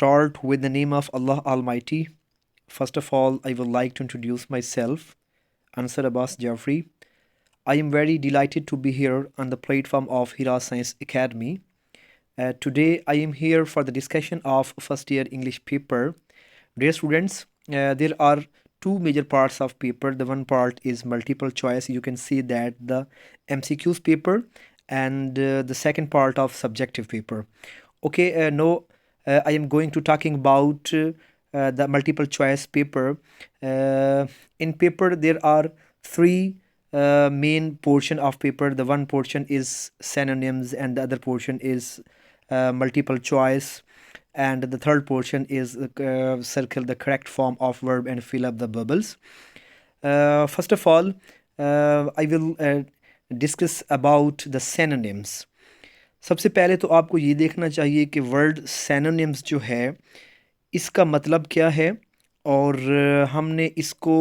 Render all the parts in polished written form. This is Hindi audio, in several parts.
start with the name of Allah Almighty. First of all, I would like to introduce myself, Ansar Abbas Jafri. I am very delighted to be here on the platform of Hira Science Academy. Today, I am here for the discussion of first year English paper. Dear students, there are two major parts of paper. The one part is multiple choice. You can see that the MCQs paper and the second part of subjective paper. Okay, now I am going to talking about the multiple choice paper. In paper, there are three main portion of paper. The one portion is synonyms, and the other portion is multiple choice, and the third portion is circle the correct form of verb and fill up the bubbles. First of all, I will discuss about the synonyms. सबसे पहले तो आपको ये देखना चाहिए कि वर्ड synonyms जो है इसका मतलब क्या है, और हमने इसको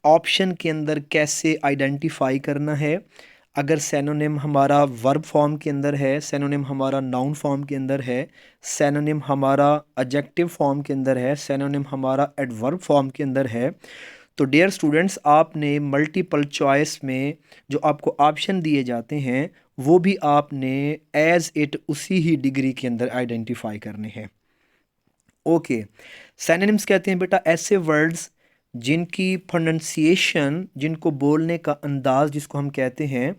ऑप्शन के अंदर कैसे आइडेंटिफाई करना है। अगर सैनोनिम हमारा वर्ब फॉर्म के अंदर है, सैनोनिम हमारा नाउन फॉर्म के अंदर है, सैनोनिम हमारा एडजेक्टिव फॉर्म के अंदर है, सैनोनिम हमारा एडवर्ब फॉर्म के अंदर है, तो डियर स्टूडेंट्स आपने मल्टीपल चॉइस में जो आपको ऑप्शन दिए जाते हैं वो भी आपने एज इट उसी ही डिग्री के अंदर आइडेंटिफाई करने हैं। ओके, सैनोनिम्स कहते हैं बेटा ऐसे वर्ड्स जिनकी प्रोनंसिएशन, जिनको बोलने का अंदाज जिसको हम कहते हैं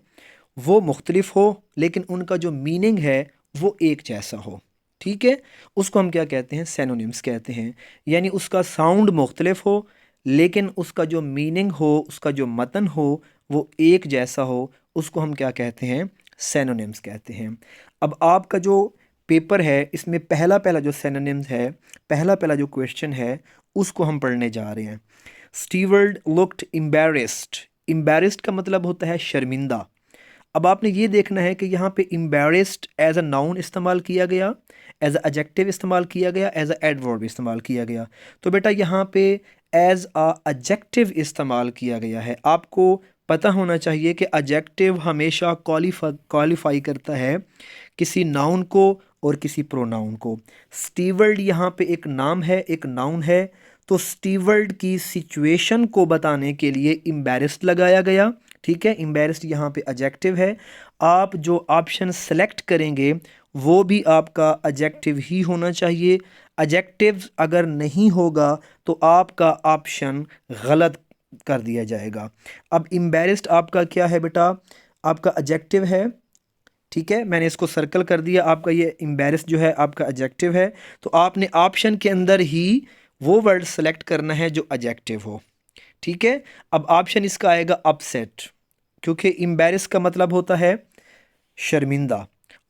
वो मुख्तलिफ हो, लेकिन उनका जो मीनिंग है वो एक जैसा हो। ठीक है, उसको हम क्या कहते हैं? सैनोनिम्स कहते हैं। यानी उसका साउंड मुख्तलिफ हो लेकिन उसका जो मीनिंग हो, उसका जो मतन हो वो एक जैसा हो, उसको हम क्या कहते हैं? सैनोनिम्स कहते हैं। अब आपका जो पेपर है इसमें पहला पहला जो सैनोनिम्स है, पहला पहला जो क्वेश्चन है उसको हम पढ़ने जा रहे हैं। Steward looked embarrassed. एम्बैरेस्ड का मतलब होता है शर्मिंदा। अब आपने ये देखना है कि यहाँ पे एम्बैरेस्ड एज अ नाउन इस्तेमाल किया गया, एज अ एडजेक्टिव इस्तेमाल किया गया, एज अ एडवर्ब इस्तेमाल किया गया। तो बेटा यहाँ पे एज अ एडजेक्टिव इस्तेमाल किया गया है। आपको पता होना चाहिए कि एडजेक्टिव हमेशा क्वालिफाई करता है किसी नाउन को और किसी प्रोनाउन को। स्टीवर्ड यहाँ पे एक नाम है, एक नाउन है, तो स्टीवर्ड की सिचुएशन को बताने के लिए एम्बैरेस्ड लगाया गया। ठीक है, एम्बैरेस्ड यहाँ पे एडजेक्टिव है। आप जो ऑप्शन सेलेक्ट करेंगे वो भी आपका एडजेक्टिव ही होना चाहिए। एडजेक्टिव अगर नहीं होगा तो आपका ऑप्शन गलत कर दिया जाएगा। अब एम्बैरेस्ड आपका क्या है बेटा? आपका एडजेक्टिव है। ठीक है, मैंने इसको सर्कल कर दिया। आपका ये एम्बैरेस्ड जो है आपका एडजेक्टिव है, तो आपने ऑप्शन के अंदर ही वो वर्ड सेलेक्ट करना है जो एडजेक्टिव हो। ठीक है, अब ऑप्शन इसका आएगा अपसेट, क्योंकि एम्बैरेस का मतलब होता है शर्मिंदा।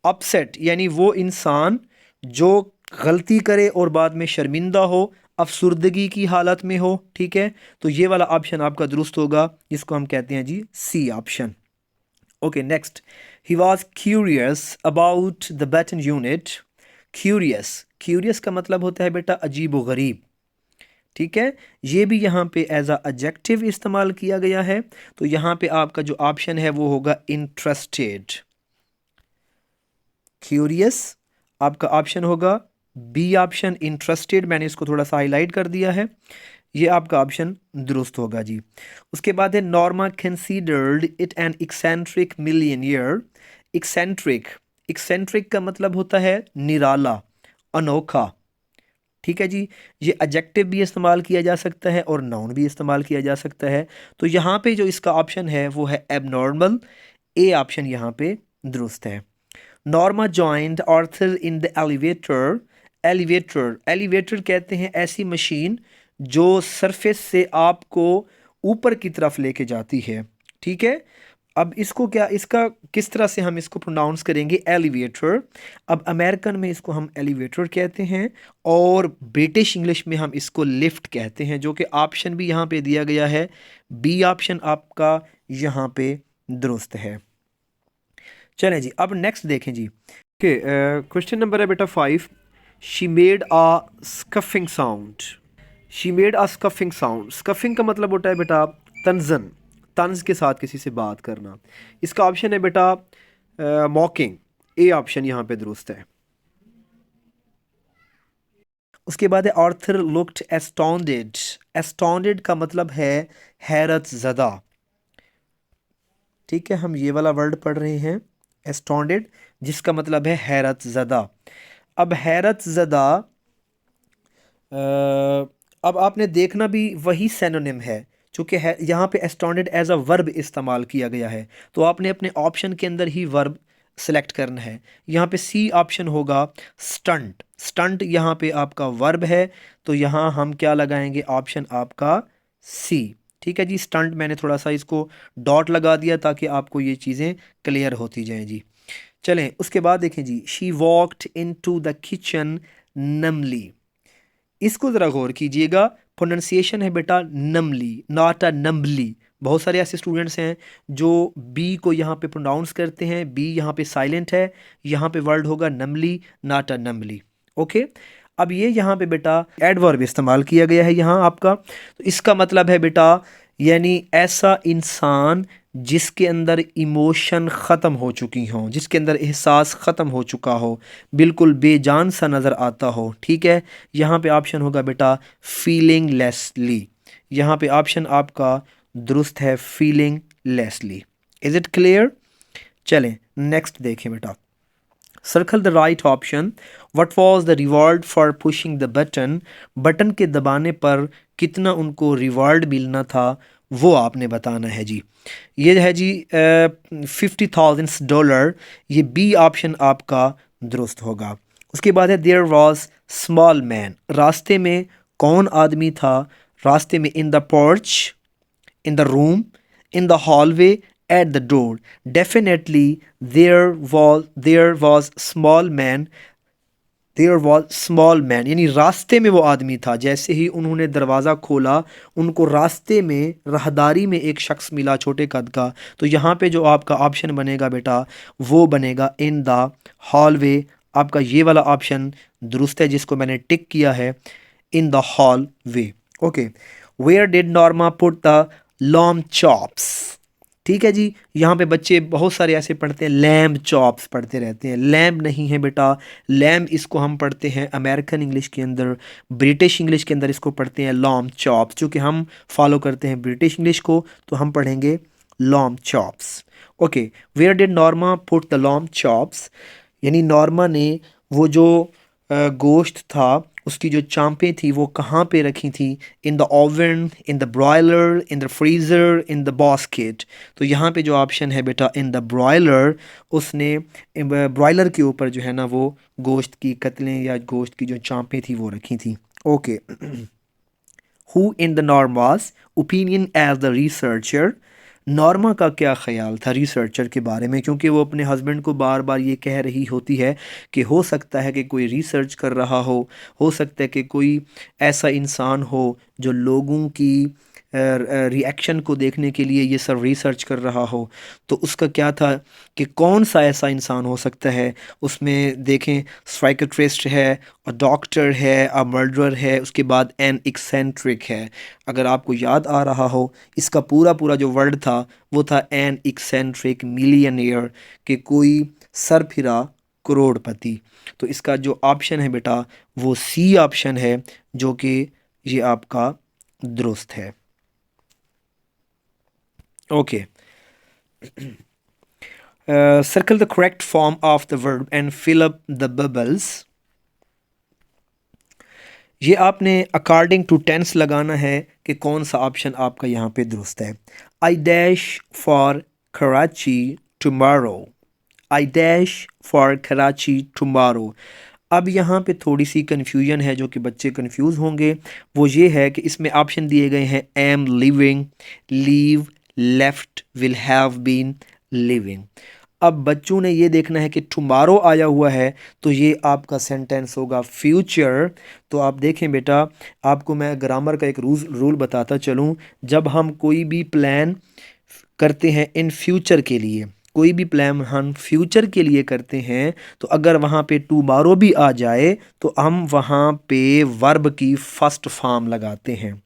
अपसेट यानी वो इंसान जो गलती करे और बाद में शर्मिंदा हो, अफसुर्दगी की हालत में हो। ठीक है, तो ये वाला ऑप्शन आपका दुरुस्त होगा, जिसको हम कहते हैं G C option. Okay, next, he was curious about the button unit. Curious, curious का मतलब होता है बेटा अजीब व गरीब। ठीक है, ये भी यहाँ पे एज अ एडजेक्टिव इस्तेमाल किया गया है, तो यहाँ पे आपका जो ऑप्शन है वो होगा इंटरेस्टेड। क्यूरियस आपका ऑप्शन होगा बी ऑप्शन, इंटरेस्टेड मैंने इसको थोड़ा सा हाईलाइट कर दिया है, ये आपका ऑप्शन दुरुस्त होगा जी। उसके बाद है Norma considered it an eccentric millionaire. Eccentric, eccentric का मतलब होता है निराला, अनोखा। ठीक है जी, ये एडजेक्टिव भी इस्तेमाल किया जा सकता है और नाउन भी इस्तेमाल किया जा सकता है। तो यहाँ पे जो इसका ऑप्शन है वो है एबनॉर्मल, ए ऑप्शन यहाँ पे दुरुस्त है। Norma joined Arthur in the elevator. Elevator, elevator कहते हैं ऐसी मशीन जो सरफेस से आपको ऊपर की तरफ लेके जाती है। ठीक है, अब इसको क्या, इसका किस तरह से हम इसको प्रोनाउंस करेंगे? एलिवेटर। अब अमेरिकन में इसको हम एलिवेटर कहते हैं और ब्रिटिश इंग्लिश में हम इसको लिफ्ट कहते हैं, जो कि ऑप्शन भी यहाँ पे दिया गया है, बी ऑप्शन आपका यहाँ पे दुरुस्त है। चलें जी, अब नेक्स्ट देखें जी। ओके, क्वेश्चन नंबर है बेटा 5। She made a scuffing sound. She made a scuffing sound. Scuffing का मतलब होता है बेटा तंजन, तंज के साथ किसी से बात करना। इसका ऑप्शन है बेटा मॉकिंग, ए ऑप्शन यहाँ पे दुरुस्त है। उसके बाद है आर्थर लुक्ड एस्टॉन्डेड। एस्टॉन्डेड का मतलब है हैरत ज़दा। ठीक है, हम ये वाला वर्ड पढ़ रहे हैं एस्टॉन्डेड, जिसका मतलब है हैरत ज़दा। अब हैरत ज़दा, अब आपने देखना भी वही सिनोनिम है, चूँकि है यहाँ पे एस्टॉन्डेड एज अ वर्ब इस्तेमाल किया गया है, तो आपने अपने ऑप्शन के अंदर ही वर्ब सेलेक्ट करना है। यहाँ पे सी ऑप्शन होगा स्टंट। स्टंट यहाँ पे आपका वर्ब है, तो यहाँ हम क्या लगाएंगे, ऑप्शन आपका सी। ठीक है जी, स्टंट मैंने थोड़ा सा इसको डॉट लगा दिया ताकि आपको ये चीज़ें क्लियर होती जाएं जी। चलें उसके बाद देखें जी, she walked into the kitchen numbly. इसको ज़रा गौर कीजिएगा, प्रोनाउंसिएशन है बेटा नमली, नॉट अ नम्बली। बहुत सारे ऐसे स्टूडेंट्स हैं जो बी को यहाँ पे प्रोनाउंस करते हैं, बी यहाँ पे साइलेंट है, यहाँ पे वर्ड होगा नमली, नॉट अ नम्बली। ओके, अब ये यहाँ पे बेटा एडवर्ब इस्तेमाल किया गया है यहाँ आपका, तो इसका मतलब है बेटा यानी ऐसा इंसान जिसके अंदर इमोशन ख़त्म हो चुकी हों, जिसके अंदर एहसास ख़त्म हो चुका हो, बिल्कुल बेजान सा नज़र आता हो। ठीक है, यहाँ पे ऑप्शन होगा बेटा फीलिंग लेसली। यहाँ पे ऑप्शन आपका दुरुस्त है, feeling Leslie. Is it clear? चलें नेक्स्ट देखें बेटा, circle the right option. What was the reward for pushing the button. Button के दबाने पर कितना उनको रिवॉर्ड मिलना था, वो आपने बताना है जी। ये है जी $50,000, ये बी ऑप्शन आपका दुरुस्त होगा। उसके बाद है देयर वॉज स्मॉल मैन। रास्ते में कौन आदमी था, रास्ते में in the porch, in the room, in the hallway, at the door. Definitely there was small man. There was small man, यानी रास्ते में वो आदमी था। जैसे ही उन्होंने दरवाज़ा खोला, उनको रास्ते में राहदारी में एक शख्स मिला छोटे कद का, तो यहाँ पे जो आपका ऑप्शन बनेगा बेटा वो बनेगा इन द हॉलवे। आपका ये वाला ऑप्शन दुरुस्त है जिसको मैंने टिक किया है, in the hallway. Okay, where did Norma put the lamb chops. ठीक है जी, यहाँ पे बच्चे बहुत सारे ऐसे पढ़ते हैं लैम्ब चॉप्स पढ़ते रहते हैं, लैम्ब नहीं है बेटा, लैम्ब इसको हम पढ़ते हैं अमेरिकन इंग्लिश के अंदर, ब्रिटिश इंग्लिश के अंदर इसको पढ़ते हैं लॉम चॉप्स। चूँकि हम फॉलो करते हैं ब्रिटिश इंग्लिश को, तो हम पढ़ेंगे lamb chops. Okay, where did Norma put the lamb chops, यानी नॉर्मा ने वो जो गोश्त था उसकी जो चांपें थी वो कहाँ पे रखी थी, in the oven, in the broiler, in the freezer, in the basket. तो यहाँ पे जो ऑप्शन है बेटा इन द ब्रॉयलर, उसने ब्रॉयलर के ऊपर जो है ना वो गोश्त की कतलें या गोश्त की जो चांपें थी वो रखी थी। Okay, who in the Norma's opinion as the researcher. Norma का क्या ख्याल था रिसर्चर के बारे में, क्योंकि वो अपने हस्बैंड को बार बार ये कह रही होती है कि हो सकता है कि कोई रिसर्च कर रहा हो सकता है कि कोई ऐसा इंसान हो जो लोगों की रिएक्शन को देखने के लिए ये सब रिसर्च कर रहा हो। तो उसका क्या था कि कौन सा ऐसा इंसान हो सकता है, उसमें देखें साइकियाट्रिस्ट है, अ डॉक्टर है, अ मर्डरर है, उसके बाद एन एक्सेंट्रिक है। अगर आपको याद आ रहा हो, इसका पूरा पूरा जो वर्ड था वो था एन एक्सेंट्रिक मिलियनियर, कि कोई सरफिरा करोड़पति। तो इसका जो ऑप्शन है बेटा वो सी ऑप्शन है, जो कि ये आपका दुरुस्त है। Okay, circle the correct form of the verb and fill up the bubbles. ये आपने अकॉर्डिंग टू टेंस लगाना है कि कौन सा ऑप्शन आपका यहाँ पे दुरुस्त है। I dash for Karachi tomorrow. I dash for Karachi tomorrow. अब यहाँ पे थोड़ी सी कन्फ्यूजन है, जो कि बच्चे कंफ्यूज होंगे। वो ये है कि इसमें ऑप्शन दिए गए हैं am living, leave, left, will have been, living. अब बच्चों ने ये देखना है कि टुमारो आया हुआ है, तो ये आपका सेंटेंस होगा फ्यूचर। तो आप देखें बेटा, आपको मैं ग्रामर का एक रूल बताता चलूँ। जब हम कोई भी प्लान करते हैं इन फ्यूचर के लिए, कोई भी प्लान हम फ्यूचर के लिए करते हैं, तो अगर वहाँ पे टुमारो भी आ जाए तो हम वहाँ पे वर्ब की फर्स्ट फॉर्म लगाते हैं।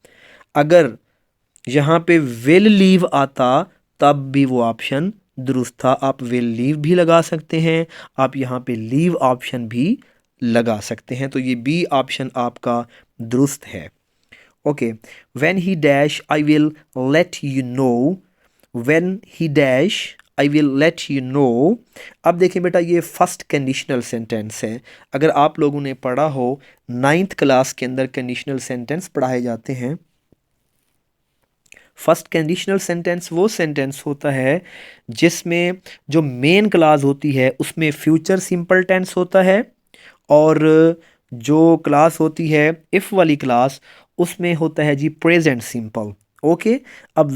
अगर यहाँ पे विल लीव आता तब भी वो ऑप्शन दुरुस्त था, आप विल लीव भी लगा सकते हैं, आप यहाँ पे लीव ऑप्शन भी लगा सकते हैं। तो ये बी ऑप्शन आपका दुरुस्त है। Okay, when he dash I will let you know, when he dash I will let you know. अब देखें बेटा, ये फर्स्ट कंडीशनल सेंटेंस है। अगर आप लोगों ने पढ़ा हो, 9th क्लास के अंदर कंडीशनल सेंटेंस पढ़ाए जाते हैं। फर्स्ट कंडीशनल सेंटेंस वो सेंटेंस होता है जिसमें जो मेन क्लास होती है उसमें फ्यूचर सिंपल टेंस होता है, और जो क्लास होती है इफ़ वाली क्लास उसमें होता है जी प्रेजेंट सिंपल। ओके, अब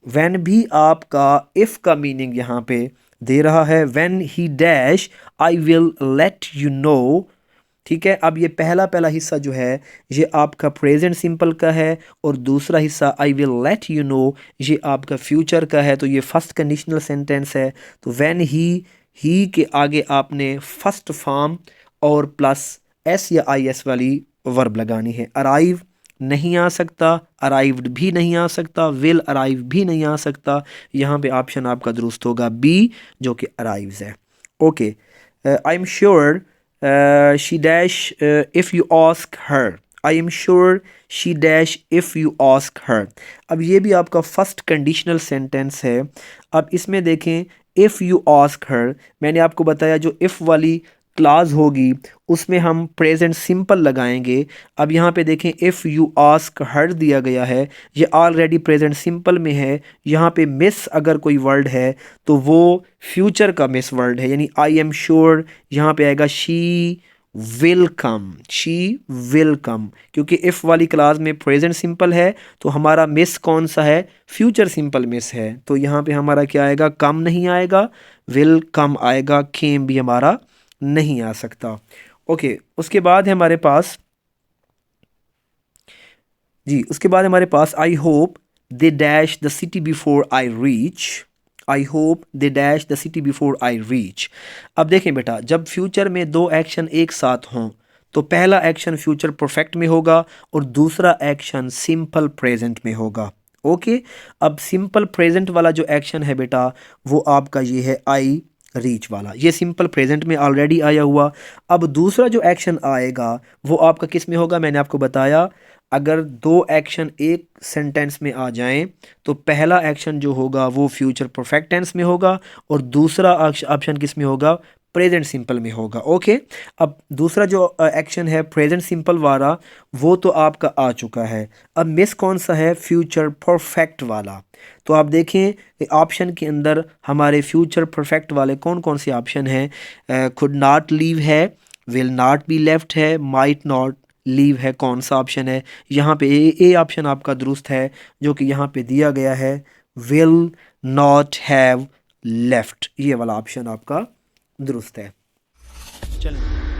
व्हेन भी आपका इफ़ का मीनिंग यहाँ पे दे रहा है, when he dash I will let you know. ठीक है, अब ये पहला पहला हिस्सा जो है ये आपका प्रेजेंट सिंपल का है, और दूसरा हिस्सा I will let you know ये आपका फ्यूचर का है। तो ये फर्स्ट कंडीशनल सेंटेंस है। तो व्हेन ही के आगे आपने फर्स्ट फॉर्म और प्लस एस या आई एस वाली वर्ब लगानी है। अराइव नहीं आ सकता, अराइव्ड भी नहीं आ सकता, विल अराइव भी नहीं आ सकता। यहाँ पे ऑप्शन आपका दुरुस्त होगा बी, जो कि अराइव्स है। Okay, I am sure she dash if you ask her, I am sure she dash if you ask her। अब ये भी आपका फर्स्ट कंडीशनल सेंटेंस है। अब इसमें देखें, if you ask her, मैंने आपको बताया जो if वाली क्लास होगी उसमें हम प्रेजेंट सिंपल लगाएंगे। अब यहाँ पे देखें, इफ़ यू आस्क हर दिया गया है, ये ऑलरेडी प्रेजेंट सिंपल में है। यहाँ पे मिस अगर कोई वर्ड है तो वो फ्यूचर का मिस वर्ड है, यानी आई एम श्योर यहाँ पे आएगा she will come, she will come. क्योंकि इफ़ वाली क्लास में प्रेजेंट सिंपल है तो हमारा मिस कौन सा है, फ्यूचर सिंपल मिस है। तो यहाँ पे हमारा क्या आएगा, कम नहीं आएगा, विल कम आएगा, केम भी हमारा नहीं आ सकता। ओके, उसके बाद है हमारे पास जी, उसके बाद हमारे पास I hope they dash the city before I reach, I hope they dash the city before I reach. अब देखें बेटा, जब फ्यूचर में दो एक्शन एक साथ हों तो पहला एक्शन फ्यूचर परफेक्ट में होगा और दूसरा एक्शन सिंपल प्रेजेंट में होगा। ओके, अब सिंपल प्रेजेंट वाला जो एक्शन है बेटा वो आपका ये है आई रीच वाला, ये सिंपल प्रेजेंट में ऑलरेडी आया हुआ। अब दूसरा जो एक्शन आएगा वो आपका किस में होगा, मैंने आपको बताया अगर दो एक्शन एक सेंटेंस में आ जाएं तो पहला एक्शन जो होगा वो फ्यूचर परफेक्ट टेंस में होगा और दूसरा ऑप्शन किस में होगा, प्रेजेंट सिंपल में होगा। ओके, अब दूसरा जो एक्शन है प्रेजेंट सिंपल वाला वो तो आपका आ चुका है। अब मिस कौन सा है, फ्यूचर परफेक्ट वाला। तो आप देखें ऑप्शन के अंदर हमारे फ्यूचर परफेक्ट वाले कौन कौन से ऑप्शन हैं, कुड नॉट लीव है, विल नॉट बी लेफ्ट है, माइट नॉट लीव है। कौन सा ऑप्शन है, यहाँ पे ए ऑप्शन आपका दुरुस्त है, जो कि यहाँ पे दिया गया है विल नॉट हैव लेफ्ट, ये वाला ऑप्शन आपका दुरुस्त है। चलिए।